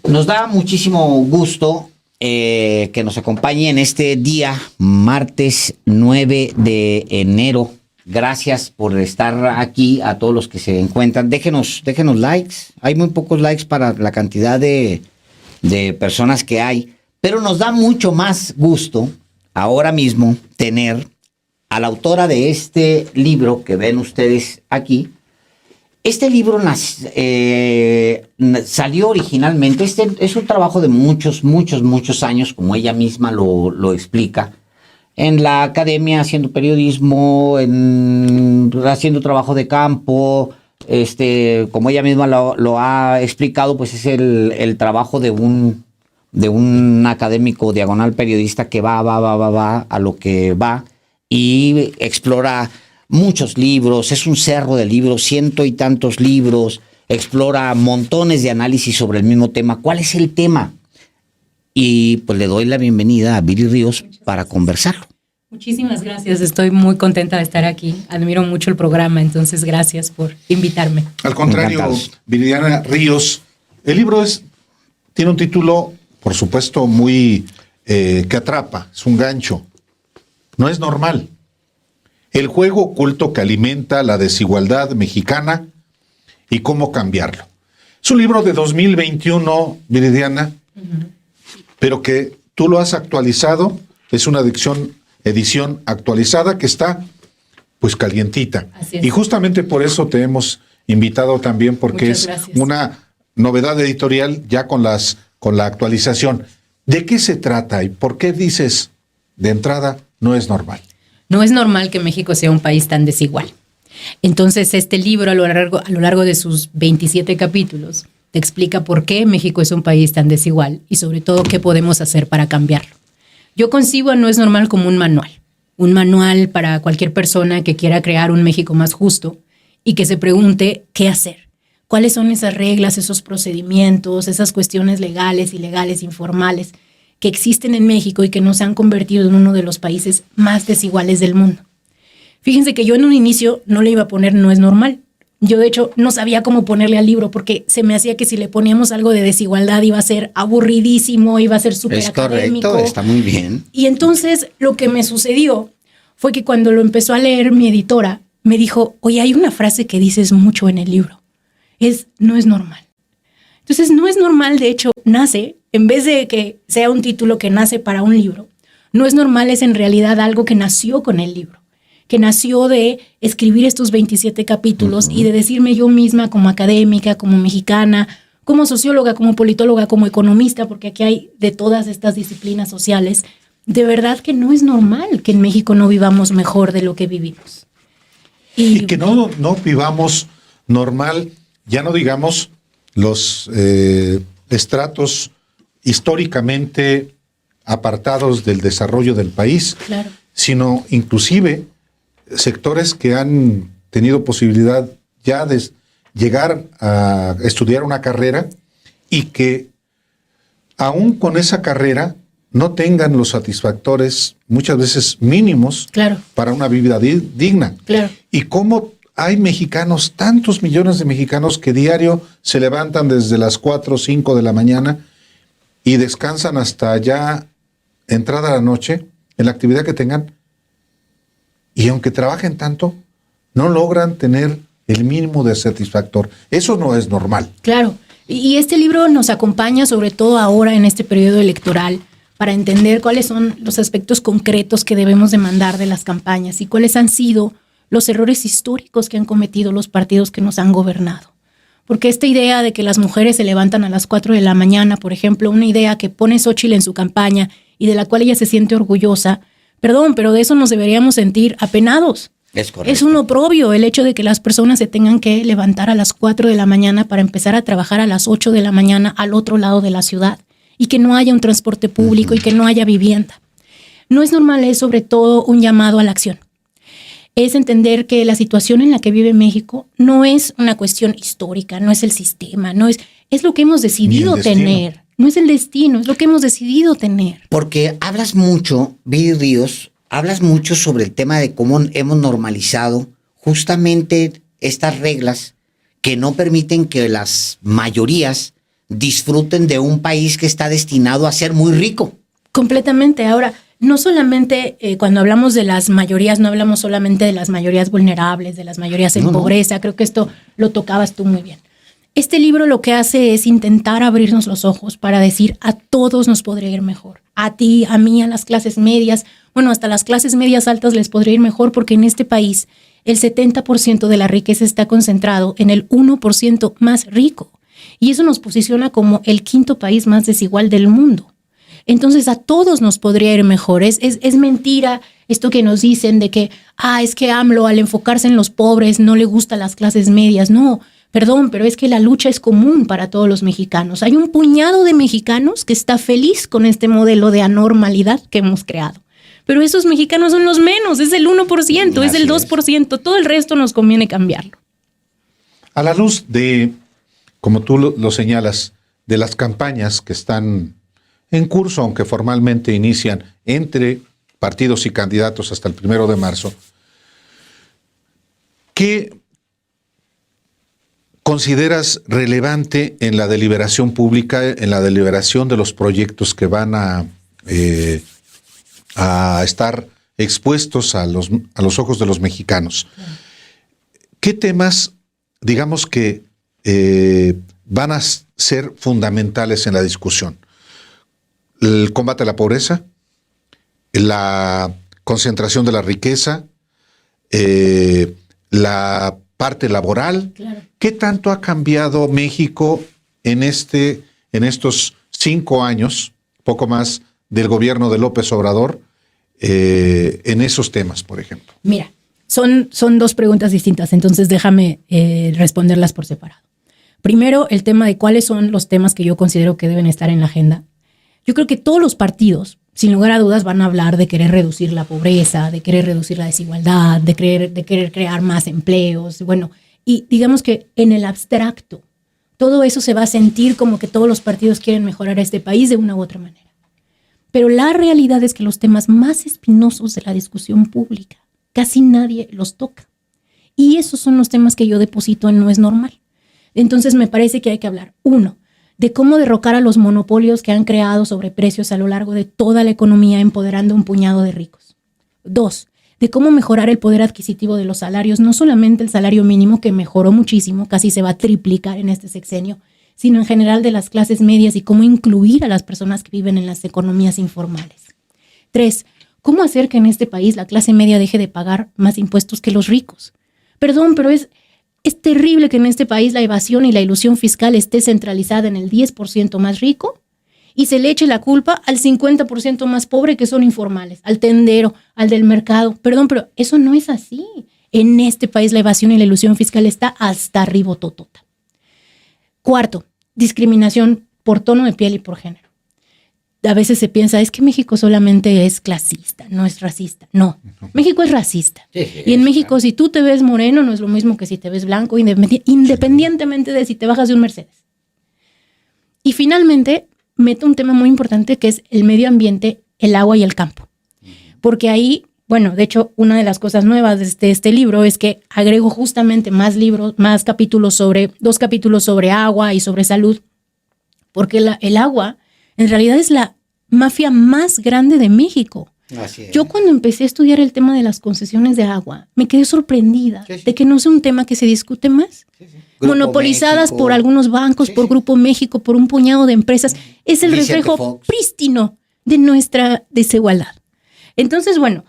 Nos da muchísimo gusto que nos acompañe en este día, martes 9 de enero. Gracias por estar aquí a todos los que se encuentran. Déjenos likes. Hay muy pocos likes para la cantidad de personas que hay, pero nos da mucho más gusto ahora mismo tener a la autora de este libro que ven ustedes aquí. Este libro salió originalmente, es un trabajo de muchos años, como ella misma lo explica, en la academia, haciendo periodismo, haciendo trabajo de campo, como ella misma lo ha explicado, pues es el trabajo de un académico diagonal periodista que va a lo que va y explora muchos libros, es un cerro de libros, 100 y tantos libros, explora montones de análisis sobre el mismo tema. ¿Cuál es el tema? Y pues le doy la bienvenida a Viri Ríos para conversarlo. Muchísimas gracias, estoy muy contenta de estar aquí, admiro mucho el programa, entonces gracias por invitarme. Al contrario, Viridiana Ríos, el libro tiene un título, por supuesto, muy que atrapa, es un gancho. No es normal. El juego oculto que alimenta la desigualdad mexicana y cómo cambiarlo. Es un libro de 2021, Viridiana, pero que tú lo has actualizado, es una edición actualizada que está pues calientita. Y justamente por eso te hemos invitado también, porque es una novedad editorial ya con la actualización. ¿De qué se trata y por qué dices de entrada no es normal? No es normal que México sea un país tan desigual. Entonces, este libro a lo largo de sus 27 capítulos te explica por qué México es un país tan desigual y sobre todo qué podemos hacer para cambiarlo. Yo concibo a No es normal como un manual para cualquier persona que quiera crear un México más justo y que se pregunte qué hacer. ¿Cuáles son esas reglas, esos procedimientos, esas cuestiones legales, ilegales, informales que existen en México y que nos han convertido en uno de los países más desiguales del mundo? Fíjense que yo en un inicio no le iba a poner No es normal. Yo, de hecho, no sabía cómo ponerle al libro porque se me hacía que si le poníamos algo de desigualdad iba a ser aburridísimo, iba a ser súper académico. Es correcto, está muy bien. Y entonces lo que me sucedió fue que cuando lo empezó a leer mi editora, me dijo, oye, hay una frase que dices mucho en el libro. No es normal. Entonces, No es normal, de hecho, nace, en vez de que sea un título que nace para un libro, No es normal es en realidad algo que nació con el libro, que nació de escribir estos 27 capítulos y de decirme yo misma como académica, como mexicana, como socióloga, como politóloga, como economista, porque aquí hay de todas estas disciplinas sociales, de verdad que no es normal que en México no vivamos mejor de lo que vivimos. Y que no vivamos normal, ya no digamos los estratos históricamente apartados del desarrollo del país, claro, sino inclusive sectores que han tenido posibilidad ya de llegar a estudiar una carrera y que aún con esa carrera no tengan los satisfactores muchas veces mínimos, claro, para una vida digna. Claro. Y cómo hay mexicanos, tantos millones de mexicanos que diario se levantan desde las 4 o 5 de la mañana y descansan hasta ya entrada la noche en la actividad que tengan, y aunque trabajen tanto, no logran tener el mínimo de satisfactor. Eso no es normal. Claro, y este libro nos acompaña sobre todo ahora en este periodo electoral para entender cuáles son los aspectos concretos que debemos demandar de las campañas y cuáles han sido los errores históricos que han cometido los partidos que nos han gobernado. Porque esta idea de que las mujeres se levantan a las 4 de la mañana, por ejemplo, una idea que pone Xóchitl en su campaña y de la cual ella se siente orgullosa, perdón, pero de eso nos deberíamos sentir apenados. Es correcto. Es un oprobio el hecho de que las personas se tengan que levantar a las 4 de la mañana para empezar a trabajar a las 8 de la mañana al otro lado de la ciudad y que no haya un transporte público y que no haya vivienda. No es normal, es sobre todo un llamado a la acción. Es entender que la situación en la que vive México no es una cuestión histórica, no es el sistema, es lo que hemos decidido tener. No es el destino, es lo que hemos decidido tener. Porque hablas mucho, Viri Ríos, hablas mucho sobre el tema de cómo hemos normalizado justamente estas reglas que no permiten que las mayorías disfruten de un país que está destinado a ser muy rico. Completamente. Ahora, no solamente cuando hablamos de las mayorías, no hablamos solamente de las mayorías vulnerables, de las mayorías en pobreza. Creo que esto lo tocabas tú muy bien. Este libro lo que hace es intentar abrirnos los ojos para decir a todos nos podría ir mejor. A ti, a mí, a las clases medias. Bueno, hasta las clases medias altas les podría ir mejor porque en este país el 70% de la riqueza está concentrado en el 1% más rico. Y eso nos posiciona como el quinto país más desigual del mundo. Entonces a todos nos podría ir mejor. Es mentira esto que nos dicen de que, es que AMLO al enfocarse en los pobres no le gusta las clases medias. No, perdón, pero es que la lucha es común para todos los mexicanos. Hay un puñado de mexicanos que está feliz con este modelo de anormalidad que hemos creado. Pero esos mexicanos son los menos, es el 1%, es el 2%. Todo el resto nos conviene cambiarlo. A la luz de, como tú lo señalas, de las campañas que están en curso, aunque formalmente inician entre partidos y candidatos hasta el 1 de marzo, ¿qué consideras relevante en la deliberación pública, en la deliberación de los proyectos que van a estar expuestos a los ojos de los mexicanos? ¿Qué temas, digamos que van a ser fundamentales en la discusión? El combate a la pobreza, la concentración de la riqueza, la parte laboral. Claro. ¿Qué tanto ha cambiado México en estos 5 años, poco más, del gobierno de López Obrador, en esos temas, por ejemplo? Mira, son dos preguntas distintas, entonces déjame responderlas por separado. Primero, el tema de cuáles son los temas que yo considero que deben estar en la agenda. Yo creo que todos los partidos, sin lugar a dudas, van a hablar de querer reducir la pobreza, de querer reducir la desigualdad, de querer crear más empleos. Bueno, y digamos que en el abstracto, todo eso se va a sentir como que todos los partidos quieren mejorar este país de una u otra manera. Pero la realidad es que los temas más espinosos de la discusión pública, casi nadie los toca. Y esos son los temas que yo deposito en No es Normal. Entonces me parece que hay que hablar, 1, de cómo derrocar a los monopolios que han creado sobreprecios a lo largo de toda la economía, empoderando a un puñado de ricos. 2, de cómo mejorar el poder adquisitivo de los salarios, no solamente el salario mínimo, que mejoró muchísimo, casi se va a triplicar en este sexenio, sino en general de las clases medias y cómo incluir a las personas que viven en las economías informales. 3, cómo hacer que en este país la clase media deje de pagar más impuestos que los ricos. Perdón, pero es terrible que en este país la evasión y la ilusión fiscal esté centralizada en el 10% más rico y se le eche la culpa al 50% más pobre, que son informales, al tendero, al del mercado. Perdón, pero eso no es así. En este país la evasión y la ilusión fiscal está hasta arribototota. 4, discriminación por tono de piel y por género. A veces se piensa, es que México solamente es clasista, no es racista. No, México es racista. Sí, y en México, claro, si tú te ves moreno, no es lo mismo que si te ves blanco, independientemente de si te bajas de un Mercedes. Y finalmente, meto un tema muy importante que es el medio ambiente, el agua y el campo. Porque ahí, bueno, de hecho, una de las cosas nuevas de este libro es que agrego justamente más capítulos 2 capítulos sobre agua y sobre salud, porque el agua en realidad es la mafia más grande de México. Así es. Yo cuando empecé a estudiar el tema de las concesiones de agua, me quedé sorprendida de que no sea un tema que se discute más. Monopolizadas por algunos bancos, por Grupo México, por un puñado de empresas. Es el reflejo prístino de nuestra desigualdad. Entonces, bueno,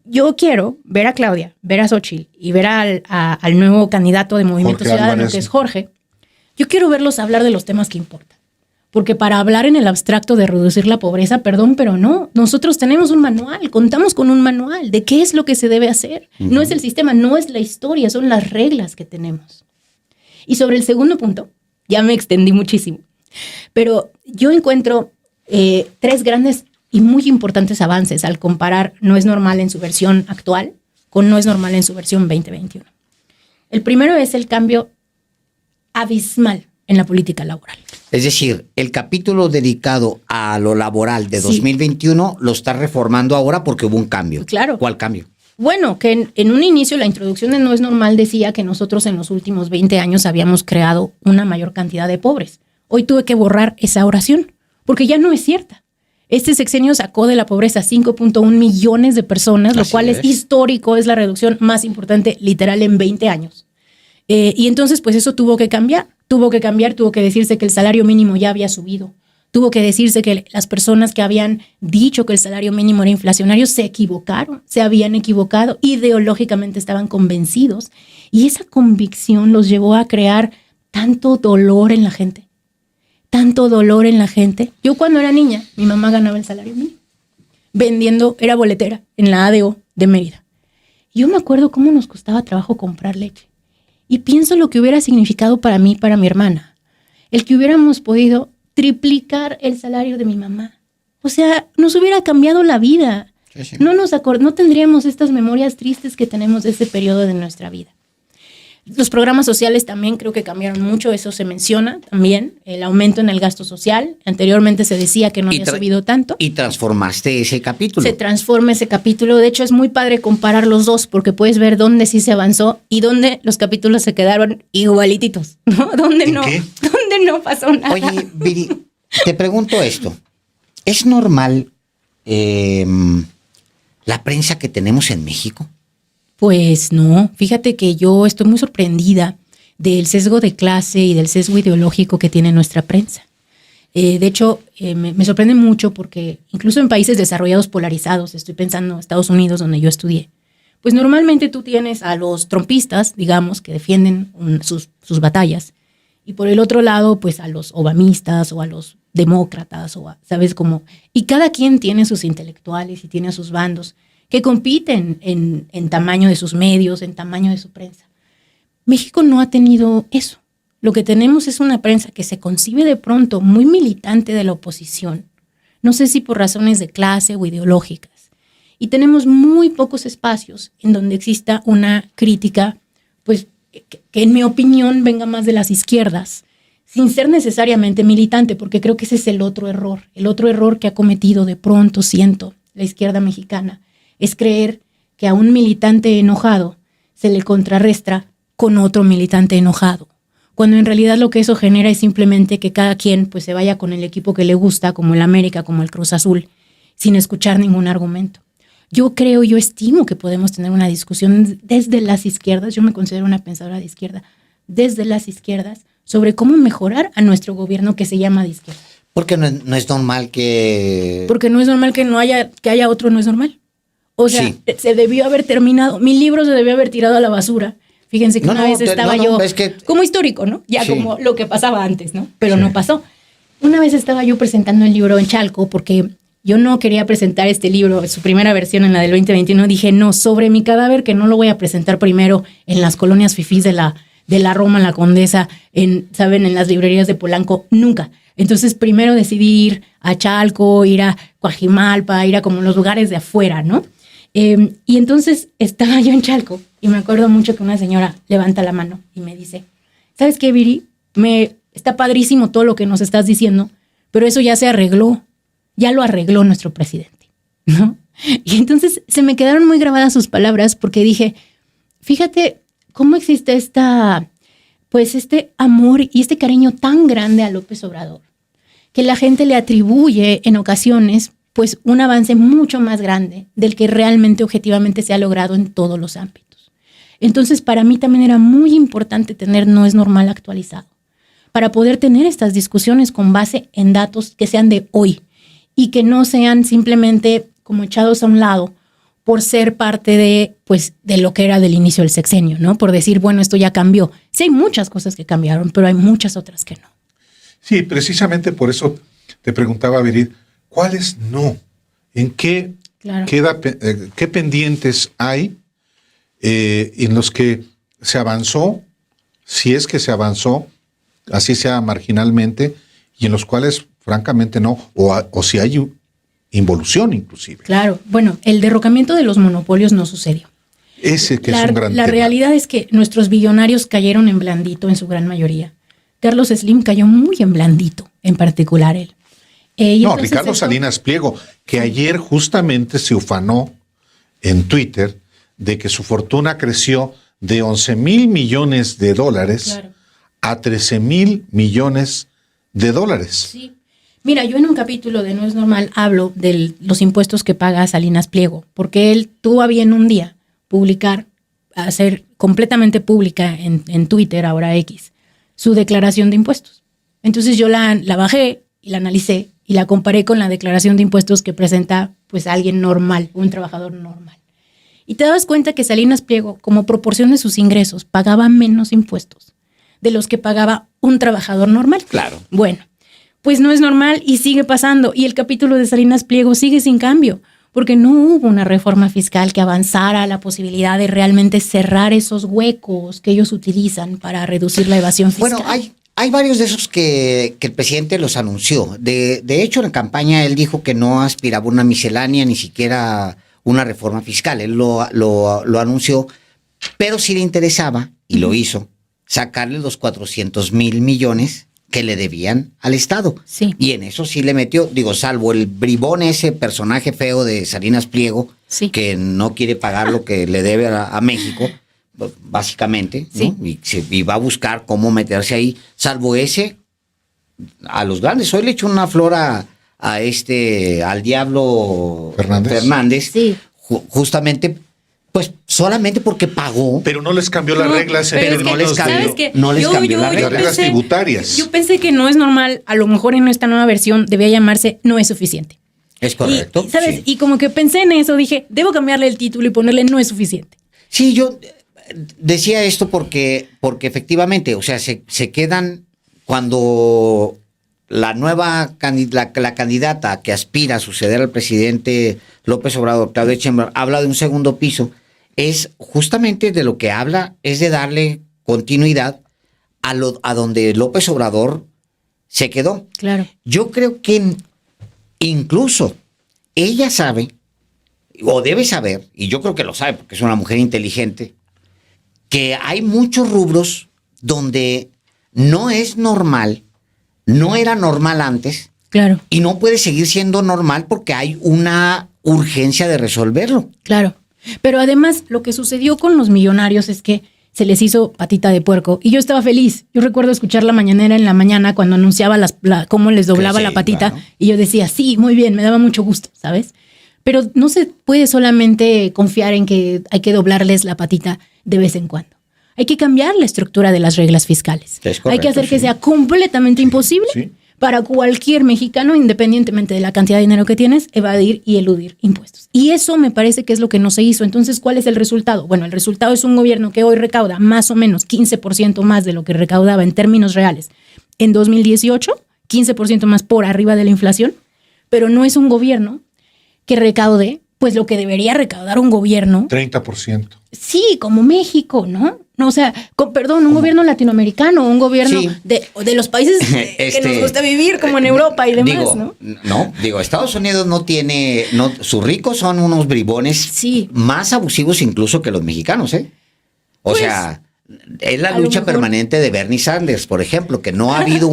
yo quiero ver a Claudia, ver a Xóchitl y ver al nuevo candidato de Movimiento Ciudadano, que es Jorge. Yo quiero verlos hablar de los temas que importan. Porque para hablar en el abstracto de reducir la pobreza, perdón, pero no. Nosotros tenemos un manual, contamos con un manual de qué es lo que se debe hacer. Uh-huh. No es el sistema, no es la historia, son las reglas que tenemos. Y sobre el segundo punto, ya me extendí muchísimo, pero yo encuentro 3 grandes y muy importantes avances al comparar No es Normal en su versión actual con No es Normal en su versión 2021. El primero es el cambio abismal en la política laboral. Es decir, el capítulo dedicado a lo laboral de 2021 lo está reformando ahora porque hubo un cambio. Claro. ¿Cuál cambio? Bueno, que en un inicio la introducción de No es Normal decía que nosotros en los últimos 20 años habíamos creado una mayor cantidad de pobres. Hoy tuve que borrar esa oración porque ya no es cierta. Este sexenio sacó de la pobreza 5.1 millones de personas, lo cual es histórico, es la reducción más importante literal en 20 años. Y entonces pues eso tuvo que cambiar, tuvo que decirse que el salario mínimo ya había subido, tuvo que decirse que las personas que habían dicho que el salario mínimo era inflacionario se equivocaron, se habían equivocado, ideológicamente estaban convencidos y esa convicción los llevó a crear tanto dolor en la gente. Tanto dolor en la gente. Yo cuando era niña, mi mamá ganaba el salario mínimo. Vendiendo, era boletera en la ADO de Mérida. Yo me acuerdo cómo nos costaba trabajo comprar leche. Y pienso lo que hubiera significado para mí, para mi hermana. El que hubiéramos podido triplicar el salario de mi mamá. O sea, nos hubiera cambiado la vida. Sí. No tendríamos estas memorias tristes que tenemos de ese periodo de nuestra vida. Los programas sociales también creo que cambiaron mucho, eso se menciona también, el aumento en el gasto social. Anteriormente se decía que no había subido tanto. Y transformaste ese capítulo. Se transforma ese capítulo. De hecho, es muy padre comparar los dos porque puedes ver dónde sí se avanzó y dónde los capítulos se quedaron igualititos, ¿no? ¿Dónde no pasó nada? Oye, Viri, te pregunto esto. ¿Es normal la prensa que tenemos en México? Pues no, fíjate que yo estoy muy sorprendida del sesgo de clase y del sesgo ideológico que tiene nuestra prensa. De hecho, me sorprende mucho porque incluso en países desarrollados polarizados, estoy pensando en Estados Unidos donde yo estudié, pues normalmente tú tienes a los trumpistas, digamos, que defienden sus batallas, y por el otro lado, pues a los obamistas o a los demócratas, ¿sabes cómo? Y cada quien tiene sus intelectuales y tiene sus bandos que compiten en tamaño de sus medios, en tamaño de su prensa. México no ha tenido eso. Lo que tenemos es una prensa que se concibe de pronto muy militante de la oposición, no sé si por razones de clase o ideológicas, y tenemos muy pocos espacios en donde exista una crítica, pues que en mi opinión venga más de las izquierdas, sin ser necesariamente militante, porque creo que ese es el otro error que ha cometido de pronto, siento, la izquierda mexicana, es creer que a un militante enojado se le contrarresta con otro militante enojado, cuando en realidad lo que eso genera es simplemente que cada quien pues se vaya con el equipo que le gusta, como el América, como el Cruz Azul, sin escuchar ningún argumento. Yo estimo que podemos tener una discusión desde las izquierdas, yo me considero una pensadora de izquierda, desde las izquierdas, sobre cómo mejorar a nuestro gobierno que se llama de izquierda. Porque no es normal que... Porque no es normal que haya otro, no es normal. O sea, sí. Se debió haber terminado, mi libro se debió haber tirado a la basura. Fíjense que una vez estaba yo, como histórico, ¿no? Ya sí. Como lo que pasaba antes, ¿no? Pero sí. No pasó. Una vez estaba yo presentando el libro en Chalco porque yo no quería presentar este libro, su primera versión en la del 2021. Dije, no, sobre mi cadáver, que no lo voy a presentar primero en las colonias fifís de la Roma, la Condesa, en las librerías de Polanco, nunca. Entonces primero decidí ir a Chalco, ir a Coajimalpa, ir a como los lugares de afuera, ¿no? Y entonces estaba yo en Chalco y me acuerdo mucho que una señora levanta la mano y me dice, ¿sabes qué, Viri? Está padrísimo todo lo que nos estás diciendo, pero eso ya se arregló, ya lo arregló nuestro presidente, ¿no? Y entonces se me quedaron muy grabadas sus palabras porque dije, fíjate cómo existe este amor y este cariño tan grande a López Obrador, que la gente le atribuye en ocasiones pues un avance mucho más grande del que realmente objetivamente se ha logrado en todos los ámbitos. Entonces, para mí también era muy importante tener No es Normal actualizado, para poder tener estas discusiones con base en datos que sean de hoy y que no sean simplemente como echados a un lado por ser parte de lo que era del inicio del sexenio, ¿no? Por decir, bueno, esto ya cambió. Sí, hay muchas cosas que cambiaron, pero hay muchas otras que no. Sí, precisamente por eso te preguntaba, Virid, ¿cuáles no? ¿En qué, claro. Qué pendientes hay en los que se avanzó, si es que se avanzó, así sea marginalmente, y en los cuales francamente no, o si hay involución inclusive? Claro, bueno, el derrocamiento de los monopolios no sucedió. Ese que es un gran tema. La realidad es que nuestros billonarios cayeron en blandito en su gran mayoría. Carlos Slim cayó muy en blandito, en particular él. Ricardo Salinas Pliego, que ayer justamente se ufanó en Twitter de que su fortuna creció de 11 mil millones de dólares claro. a 13 mil millones de dólares. Sí. Mira, yo en un capítulo de No es Normal hablo de los impuestos que paga Salinas Pliego, porque él tuvo a bien un día hacer completamente pública en Twitter, ahora X, su declaración de impuestos. Entonces yo la bajé y la analicé y la comparé con la declaración de impuestos que presenta pues alguien normal, un trabajador normal. Y te das cuenta que Salinas Pliego, como proporción de sus ingresos, pagaba menos impuestos de los que pagaba un trabajador normal. Claro. Bueno, pues no es normal y sigue pasando. Y el capítulo de Salinas Pliego sigue sin cambio, porque no hubo una reforma fiscal que avanzara a la posibilidad de realmente cerrar esos huecos que ellos utilizan para reducir la evasión fiscal. Bueno, hay varios de esos que el presidente los anunció. De hecho, en la campaña él dijo que no aspiraba a una miscelánea, ni siquiera una reforma fiscal. Él lo anunció, pero sí le interesaba, y lo hizo, sacarle los 400,000 millones que le debían al Estado. Sí. Y en eso sí le metió, salvo el bribón, ese personaje feo de Salinas Pliego, Sí. que no quiere pagar lo que le debe a México, básicamente, ¿no? Sí. Y va a buscar cómo meterse ahí, salvo ese, a los grandes. Hoy le echó una flor al diablo Fernández, Sí. Justamente, pues solamente porque pagó. Pero no les cambió las reglas. pero no les cambió. No les cambió las reglas tributarias. Yo pensé que No es Normal, a lo mejor en esta nueva versión debía llamarse No es suficiente. Es correcto. Y, ¿sabes? Sí. Y como que pensé en eso, dije, debo cambiarle el título y ponerle No es suficiente. Sí, yo decía esto porque efectivamente, o sea, se quedan cuando la candidata que aspira a suceder al presidente López Obrador, Claudia Sheinbaum, habla de un segundo piso, es justamente de lo que habla, es de darle continuidad a donde López Obrador se quedó. Claro. Yo creo que incluso ella sabe, o debe saber, y yo creo que lo sabe porque es una mujer inteligente, que hay muchos rubros donde no es normal, no era normal antes, Claro. y no puede seguir siendo normal porque hay una urgencia de resolverlo. Claro. Pero además, lo que sucedió con los millonarios es que se les hizo patita de puerco. Y yo estaba feliz. Yo recuerdo escuchar la mañanera en la mañana cuando anunciaba cómo les doblaba Sí, la patita. claro. Y yo decía, sí, muy bien, me daba mucho gusto, ¿sabes? Pero no se puede solamente confiar en que hay que doblarles la patita de vez en cuando. Hay que cambiar la estructura de las reglas fiscales. Es correcto, hay que hacer que sí. sea completamente imposible Sí. para cualquier mexicano, independientemente de la cantidad de dinero que tienes, evadir y eludir impuestos. Y eso me parece que es lo que no se hizo. Entonces, ¿cuál es el resultado? Bueno, el resultado es un gobierno que hoy recauda más o menos 15% más de lo que recaudaba en términos reales en 2018, 15% más por arriba de la inflación, pero no es un gobierno que recaude pues lo que debería recaudar un gobierno. 30%. Sí, como México, ¿no? No, o sea, un gobierno latinoamericano, un gobierno Sí. de los países que nos gusta vivir, como en Europa y demás, ¿no? Estados Unidos sus ricos son unos bribones Sí. más abusivos incluso que los mexicanos, ¿eh? O Pues, sea, es la a lo lucha mejor. permanente de Bernie Sanders, por ejemplo, que no ha habido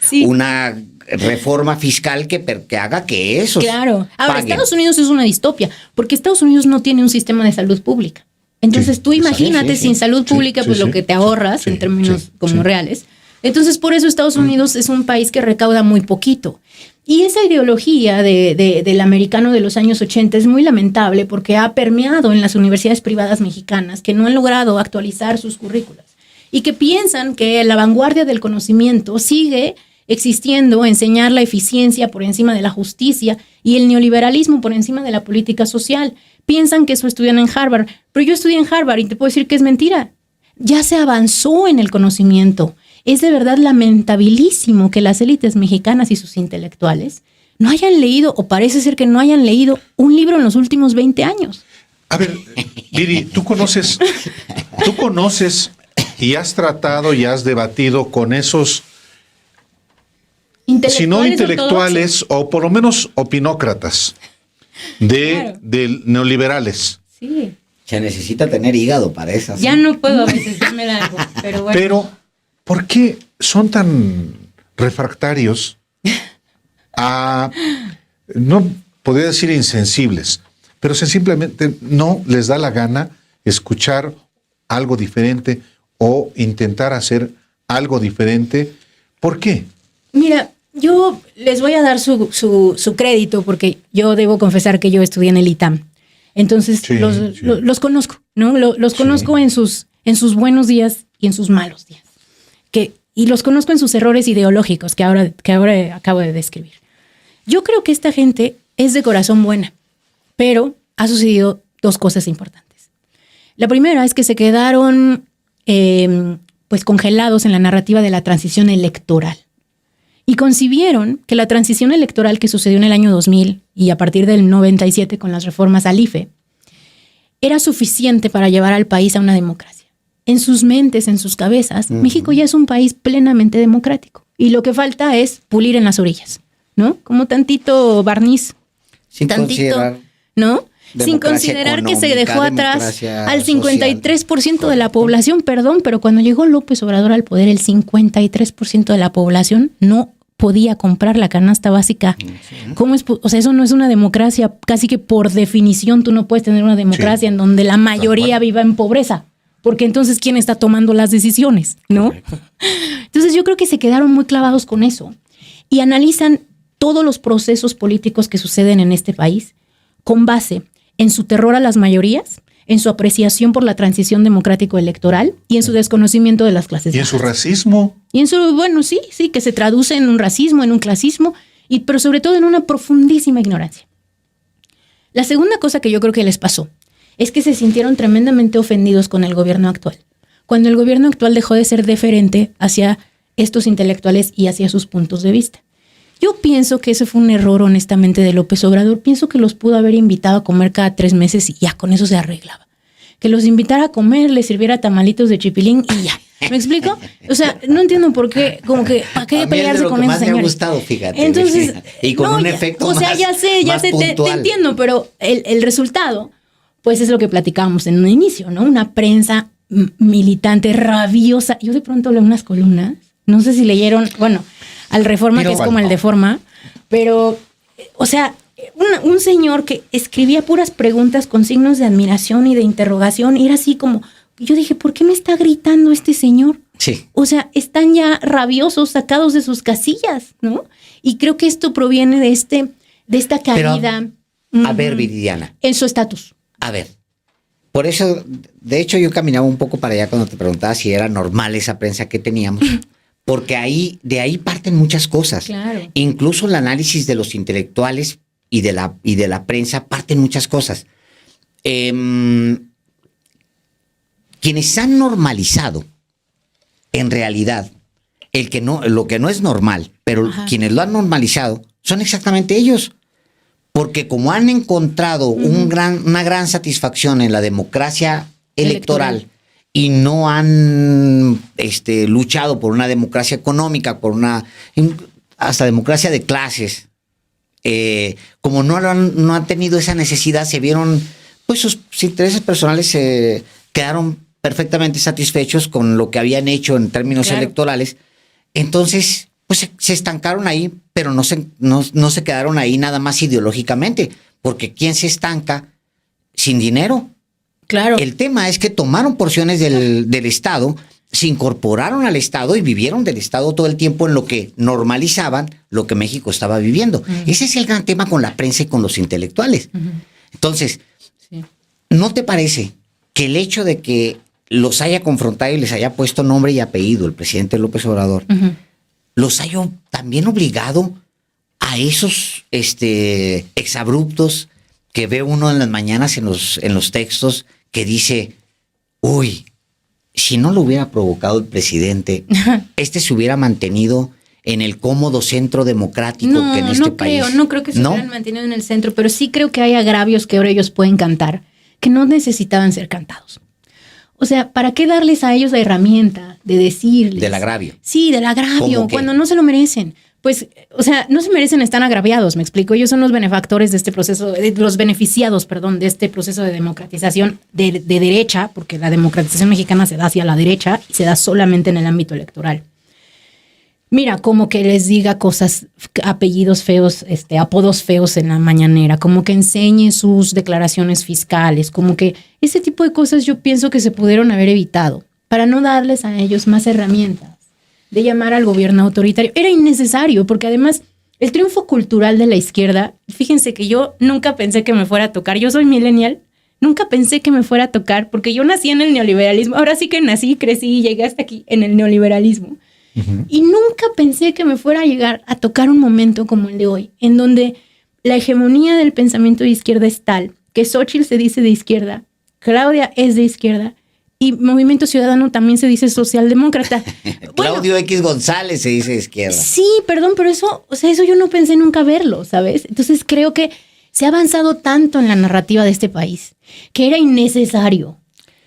Sí. una reforma fiscal que haga que esos Claro. Ahora, paguen. Estados Unidos es una distopia, porque Estados Unidos no tiene un sistema de salud pública. Entonces, Sí, tú imagínate sí, sin salud sí, pública, sí, pues sí. lo que te ahorras Sí, en términos sí, como sí. reales. Entonces, por eso Estados Unidos es un país que recauda muy poquito. Y esa ideología del americano de los años 80 es muy lamentable porque ha permeado en las universidades privadas mexicanas que no han logrado actualizar sus currículas y que piensan que la vanguardia del conocimiento sigue existiendo, enseñar la eficiencia por encima de la justicia y el neoliberalismo por encima de la política social. Piensan que eso estudian en Harvard, pero yo estudié en Harvard y te puedo decir que es mentira. Ya se avanzó en el conocimiento. Es de verdad lamentabilísimo que las élites mexicanas y sus intelectuales no hayan leído, o parece ser que no hayan leído, un libro en los últimos 20 años. A ver, Viri, tú conoces y has tratado y has debatido con esos, si no intelectuales, o por lo menos opinócratas Claro. de neoliberales. Sí. Se necesita tener hígado para esas. Ya no puedo a veces, ya me largo, pero bueno. Pero, ¿por qué son tan refractarios a, no podría decir insensibles, pero simplemente no les da la gana escuchar algo diferente o intentar hacer algo diferente? ¿Por qué? Mira, yo les voy a dar su crédito porque yo debo confesar que yo estudié en el ITAM. Entonces los conozco, ¿no? Los conozco en sus buenos días y en sus malos días. Y los conozco en sus errores ideológicos que ahora acabo de describir. Yo creo que esta gente es de corazón buena, pero ha sucedido dos cosas importantes. La primera es que se quedaron pues congelados en la narrativa de la transición electoral y concibieron que la transición electoral que sucedió en el año 2000 y a partir del 97 con las reformas al IFE era suficiente para llevar al país a una democracia. En sus mentes, en sus cabezas, México ya es un país plenamente democrático y lo que falta es pulir en las orillas, ¿no? Como tantito barniz, Sin considerar, ¿no? Sin democracia considerar que se económica, dejó atrás democracia al social. 53% de la población, perdón, pero cuando llegó López Obrador al poder, el 53% de la población no podía comprar la canasta básica. ¿Cómo es? O sea, eso no es una democracia. Casi que por definición tú no puedes tener una democracia en donde la mayoría viva en pobreza. Porque entonces, ¿quién está tomando las decisiones? ¿No? Correcto. Entonces yo creo que se quedaron muy clavados con eso y analizan todos los procesos políticos que suceden en este país con base en su terror a las mayorías, en su apreciación por la transición democrático-electoral y en su desconocimiento de las clases bajas. Y en su racismo. Y en su, bueno, sí, que se traduce en un racismo, en un clasismo, pero sobre todo en una profundísima ignorancia. La segunda cosa que yo creo que les pasó es que se sintieron tremendamente ofendidos con el gobierno actual. Cuando el gobierno actual dejó de ser deferente hacia estos intelectuales y hacia sus puntos de vista. Yo pienso que ese fue un error, honestamente, de López Obrador. Pienso que los pudo haber invitado a comer cada 3 meses y ya con eso se arreglaba. Que los invitara a comer, les sirviera tamalitos de chipilín y ya. ¿Me explico? O sea, no entiendo por qué, como que, ¿para qué pelearse con esos señores? Me ha gustado, fíjate. Entonces, y con un efecto más, o sea, ya sé, te entiendo, pero el resultado, pues es lo que platicábamos en un inicio, ¿no? Una prensa militante, rabiosa. Yo de pronto leo unas columnas, no sé si leyeron, bueno, al Reforma, pero, que es como el Deforma, pero, o sea, un señor que escribía puras preguntas con signos de admiración y de interrogación, y era así como, yo dije, ¿por qué me está gritando este señor? Sí. O sea, están ya rabiosos, sacados de sus casillas, ¿no? Y creo que esto proviene de esta caída. Pero, a ver, Viridiana. En su estatus. A ver, por eso, de hecho, yo caminaba un poco para allá cuando te preguntaba si era normal esa prensa que teníamos. Porque de ahí parten muchas cosas. Claro. Incluso el análisis de los intelectuales y de la prensa parten muchas cosas. Quienes han normalizado, en realidad, lo que no es normal, pero quienes lo han normalizado, son exactamente ellos. Porque como han encontrado una gran satisfacción en la democracia electoral. Y no han luchado por una democracia económica, por hasta democracia de clases. Como no han tenido esa necesidad, se vieron, pues sus intereses personales quedaron perfectamente satisfechos con lo que habían hecho en términos electorales. Entonces, pues se estancaron ahí, pero no se quedaron ahí nada más ideológicamente, porque ¿quién se estanca sin dinero? Claro. El tema es que tomaron porciones del Estado, se incorporaron al Estado y vivieron del Estado todo el tiempo en lo que normalizaban lo que México estaba viviendo. Ese es el gran tema con la prensa y con los intelectuales. Entonces, ¿no te parece que el hecho de que los haya confrontado y les haya puesto nombre y apellido el presidente López Obrador, los haya también obligado a esos exabruptos que ve uno en las mañanas en los textos que dice, uy, si no lo hubiera provocado el presidente, se hubiera mantenido en el cómodo centro democrático que en este país? No creo que se hubieran mantenido en el centro, pero sí creo que hay agravios que ahora ellos pueden cantar, que no necesitaban ser cantados. O sea, ¿para qué darles a ellos la herramienta de decirles? Del agravio. Sí, del agravio, cuando no se lo merecen. Pues, o sea, no se merecen estar agraviados, me explico. Ellos son los benefactores de este proceso, los beneficiados, perdón, de este proceso de democratización de derecha, porque la democratización mexicana se da hacia la derecha y se da solamente en el ámbito electoral. Mira, como que les diga cosas, apellidos feos, apodos feos en la mañanera, como que enseñe sus declaraciones fiscales, como que ese tipo de cosas yo pienso que se pudieron haber evitado para no darles a ellos más herramientas de llamar al gobierno autoritario. Era innecesario, porque además el triunfo cultural de la izquierda, fíjense que yo nunca pensé que me fuera a tocar. Yo soy millennial, nunca pensé que me fuera a tocar, porque yo nací en el neoliberalismo. Ahora sí que nací, crecí y llegué hasta aquí en el neoliberalismo. Uh-huh. Y nunca pensé que me fuera a llegar a tocar un momento como el de hoy, en donde la hegemonía del pensamiento de izquierda es tal que Xóchitl se dice de izquierda, Claudia es de izquierda, y Movimiento Ciudadano también se dice socialdemócrata. Claudio X González se dice de izquierda. Sí, perdón, pero eso, o sea, eso yo no pensé nunca verlo, ¿sabes? Entonces creo que se ha avanzado tanto en la narrativa de este país que era innecesario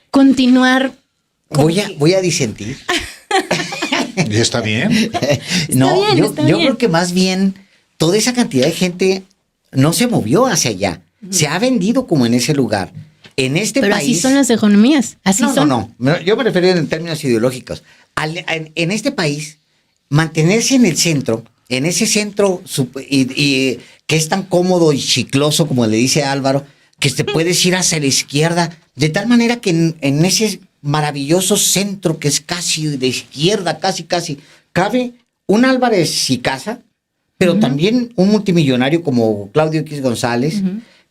continuar. Voy a disentir. ¿Y está bien? No, yo creo que más bien toda esa cantidad de gente no se movió hacia allá. Se ha vendido como en ese lugar. En este Pero país. Así son las economías. Así son. No. Yo me refería en términos ideológicos. En este país, mantenerse en el centro, en ese centro y que es tan cómodo y chicloso, como le dice Álvaro, que te puedes ir hacia la izquierda, de tal manera que en ese maravilloso centro que es casi de izquierda, casi, cabe un Álvarez y Casa, pero también un multimillonario como Claudio X González,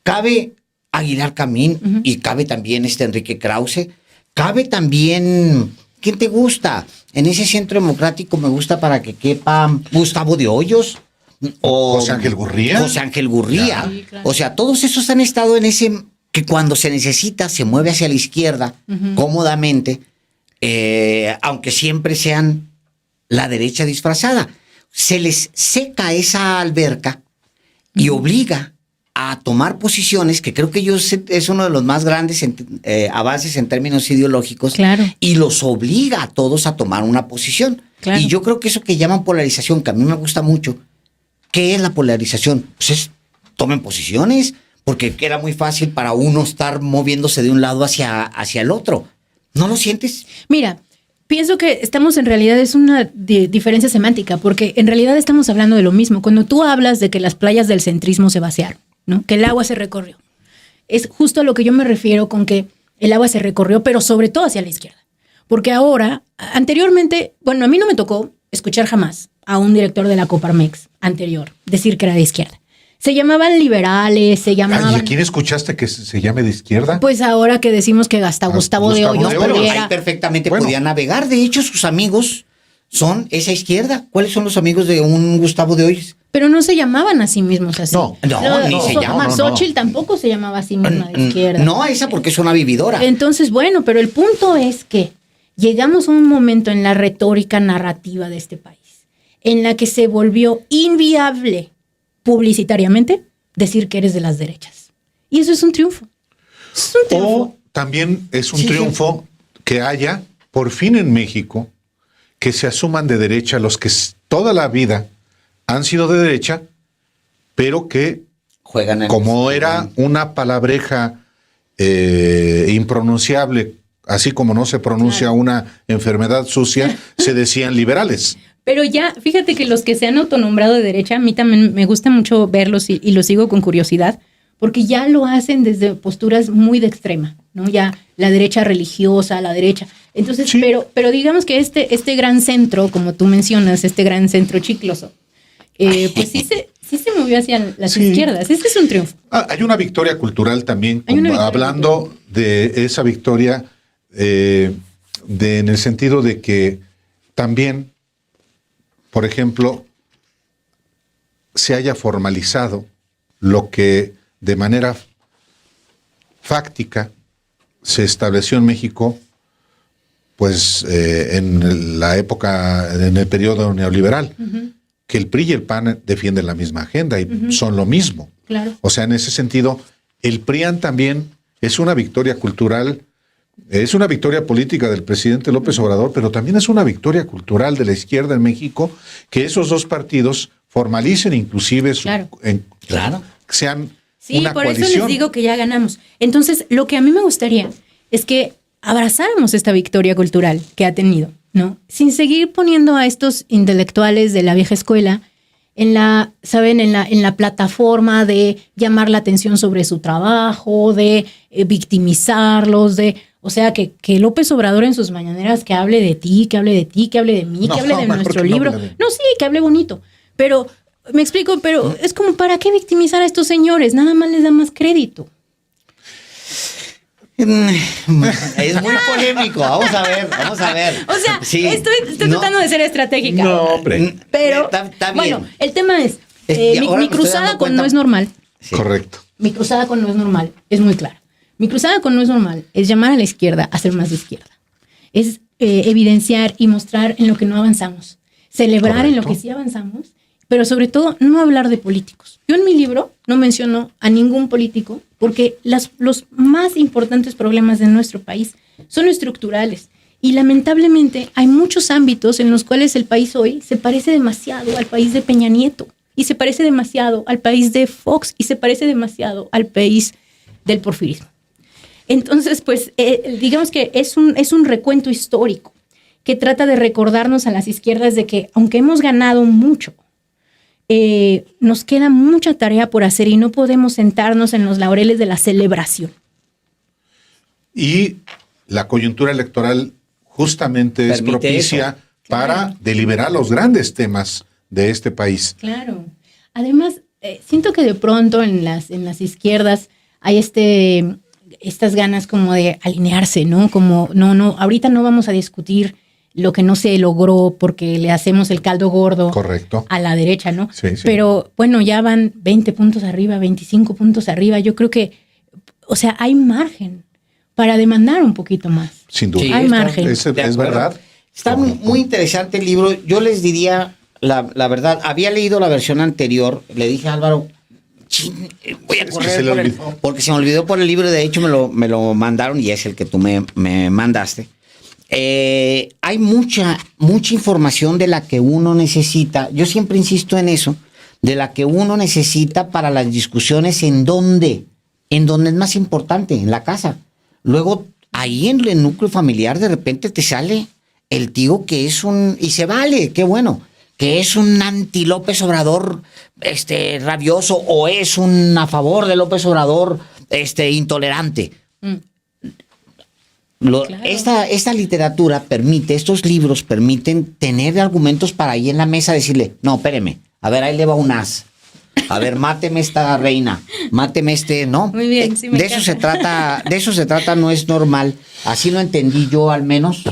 cabe Aguilar Camín y cabe también Enrique Krause, cabe también, ¿quién te gusta? En ese centro democrático me gusta para que quepa Gustavo de Hoyos o José Ángel Gurría. Sí, claro. O sea, todos esos han estado en ese que cuando se necesita se mueve hacia la izquierda cómodamente, aunque siempre sean la derecha disfrazada. Se les seca esa alberca y obliga a tomar posiciones, que creo que es uno de los más grandes avances en términos ideológicos, y los obliga a todos a tomar una posición. Claro. Y yo creo que eso que llaman polarización, que a mí me gusta mucho, ¿qué es la polarización? Pues tomen posiciones, porque era muy fácil para uno estar moviéndose de un lado hacia el otro. ¿No lo sientes? Mira, pienso que estamos en realidad, es una diferencia semántica, porque en realidad estamos hablando de lo mismo. Cuando tú hablas de que las playas del centrismo se vaciaron, ¿no? Que el agua se recorrió. Es justo a lo que yo me refiero con que el agua se recorrió, pero sobre todo hacia la izquierda. Porque ahora, anteriormente, bueno, a mí no me tocó escuchar jamás a un director de la Coparmex anterior decir que era de izquierda. Se llamaban liberales, se llamaban... ¿Y a quién escuchaste que se llame de izquierda? Pues ahora que decimos que hasta Gustavo de Hoyos pudiera... Ahí perfectamente podía navegar. De hecho, sus amigos son esa izquierda. ¿Cuáles son los amigos de un Gustavo de Hoyos? Pero no se llamaban a sí mismos así. Ni se llaman. Xóchitl tampoco se llamaba a sí misma de izquierda. No, esa porque es una vividora. Entonces, bueno, pero el punto es que llegamos a un momento en la retórica narrativa de este país en la que se volvió inviable publicitariamente decir que eres de las derechas. Y eso es un triunfo. O también es un triunfo que haya, por fin en México, que se asuman de derecha los que toda la vida han sido de derecha, pero que juegan en como era una palabreja impronunciable, así como no se pronuncia una enfermedad sucia, se decían liberales. Pero ya, fíjate que los que se han autonombrado de derecha, a mí también me gusta mucho verlos y los sigo con curiosidad, porque ya lo hacen desde posturas muy de extrema, ¿no? Ya la derecha religiosa, la derecha. Entonces, sí. pero digamos que este gran centro, como tú mencionas, este gran centro chicloso, pues sí se movió hacia las izquierdas. Este es un triunfo. Hay una victoria cultural también, hablando de esa victoria, en el sentido de que también, por ejemplo, se haya formalizado lo que de manera fáctica se estableció en México, pues en la época, en el periodo neoliberal, que el PRI y el PAN defienden la misma agenda y son lo mismo. Claro. O sea, en ese sentido, el PRIAN también es una victoria cultural. Es una victoria política del presidente López Obrador, pero también es una victoria cultural de la izquierda en México, que esos dos partidos formalicen inclusive sean una por coalición. eso les digo que ya ganamos. Entonces, lo que a mí me gustaría es que abrazáramos esta victoria cultural que ha tenido, ¿no? Sin seguir poniendo a estos intelectuales de la vieja escuela en la plataforma de llamar la atención sobre su trabajo, de victimizarlos, O sea, que López Obrador en sus mañaneras que hable de ti, que hable de ti, que hable de mí, que hable de nuestro libro. No, sí, que hable bonito. Pero, me explico, pero es como, ¿para qué victimizar a estos señores? Nada más les da más crédito. Es muy polémico. Vamos a ver. O sea, Sí, estoy tratando de ser estratégica. No, hombre. Pero, Está bien. bueno, el tema es, Y ahora mi me estoy cruzada dando con cuenta- No es normal. Sí. Correcto. Mi cruzada con No es normal es muy clara. Mi cruzada con No es normal es llamar a la izquierda a ser más de izquierda. Es evidenciar y mostrar en lo que no avanzamos. Celebrar en lo Correcto. que sí avanzamos, pero sobre todo no hablar de políticos. Yo en mi libro no menciono a ningún político porque los más importantes problemas de nuestro país son estructurales. Y lamentablemente hay muchos ámbitos en los cuales el país hoy se parece demasiado al país de Peña Nieto. Y se parece demasiado al país de Fox. Y se parece demasiado al país del porfirismo. Entonces, pues, digamos que es un recuento histórico que trata de recordarnos a las izquierdas de que, aunque hemos ganado mucho, nos queda mucha tarea por hacer y no podemos sentarnos en los laureles de la celebración. Y la coyuntura electoral justamente es Permite propicia eso. para Claro. deliberar los grandes temas de este país. Claro. Además, siento que de pronto en las izquierdas hay estas ganas como de alinearse, ¿no? Como, no, ahorita no vamos a discutir lo que no se logró porque le hacemos el caldo gordo Correcto. a la derecha, ¿no? Sí, sí. Pero bueno, ya van 20 puntos arriba, 25 puntos arriba. Yo creo que, o sea, hay margen para demandar un poquito más. Sin duda. Sí, Hay está- margen. Es de acuerdo. verdad. Está muy interesante el libro. Yo les diría, la verdad, había leído la versión anterior. Le dije a Álvaro, "Chin, voy a Es que correr se le por el-", olvidó. porque se me olvidó por el libro. De hecho, me lo mandaron y es el que tú me mandaste. Hay mucha información de la que uno necesita. Yo siempre insisto en eso, de la que uno necesita para las discusiones en donde es más importante, en la casa. Luego, ahí en el núcleo familiar, de repente te sale el tío que es y se vale, qué bueno, que es un anti López Obrador, rabioso, o es un a favor de López Obrador, intolerante. Claro. Esta literatura estos libros permiten tener argumentos para ahí en la mesa decirle, no, espéreme, a ver, ahí le va un as. A ver, máteme esta reina, máteme ¿no? Muy bien, sí me de eso se encanta. trata, No es normal. Así lo entendí yo al menos.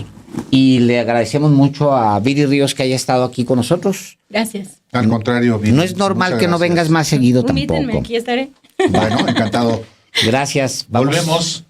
Y le agradecemos mucho a Viri Ríos que haya estado aquí con nosotros. Gracias. Al contrario. Viri, No es normal muchas que no gracias. vengas más seguido Invítenme, tampoco. aquí estaré. Bueno, encantado. Gracias. Volvemos.